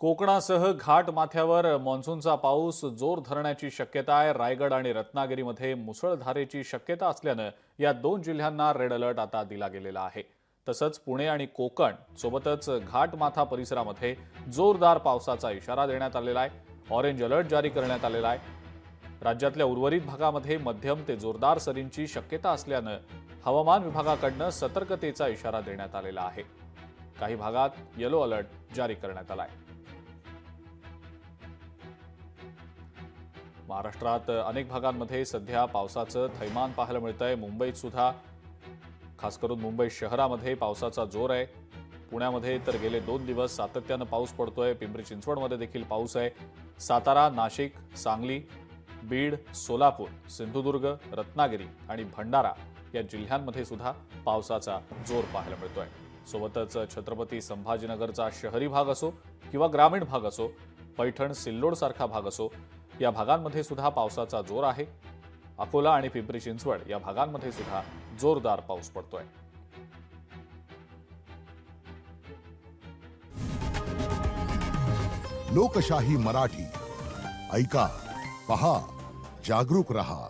कोकणासह घाट माथ्यावर मान्सूनचा पाऊस जोर धरण्याची शक्यता आहे। रायगड आणि रत्नागिरीमध्ये मुसळधारेची शक्यता असल्यानं या दोन जिल्ह्यांना रेड अलर्ट आता दिला गेलेला आहे। तसंच पुणे आणि कोकण सोबतच घाटमाथा परिसरामध्ये जोरदार पावसाचा इशारा देण्यात आलेला आहे। ऑरेंज अलर्ट जारी करण्यात आलेला आहे। राज्यातल्या उर्वरित भागामध्ये मध्यम ते जोरदार सरींची शक्यता असल्यानं हवामान विभागाकडून सतर्कतेचा इशारा देण्यात आलेला आहे। काही भागात येलो अलर्ट जारी करण्यात आला आहे। महाराष्ट्रात अनेक भागांमध्ये सध्या पावसाचं थैमान पाहायला मिळतंय। मुंबईत सुद्धा खास करून मुंबई शहरामध्ये पावसाचा जोर आहे। पुण्यामध्ये तर गेले 2 दिवस सातत्यानं पाऊस पडतोय। पिंपरी चिंचवडमध्ये देखील पाऊस आहे। सातारा, नाशिक, सांगली, बीड, सोलापूर, सिंधुदुर्ग, रत्नागिरी आणि भंडारा या जिल्ह्यांमध्ये सुद्धा पावसाचा जोर पाहायला मिळतोय। सोबतच छत्रपती संभाजीनगरचा शहरी भाग असो किंवा ग्रामीण भाग असो, पैठण, सिल्लोड सारखा भाग असो, या भागांमध्ये सुद्धा पावसाचा जोर आहे। अकोला आणि पिंपरी चिंचवड या भागांमध्ये सुद्धा जोरदार पाऊस पडतोय। लोकशाही मराठी ऐका, पहा, जागरूक रहा।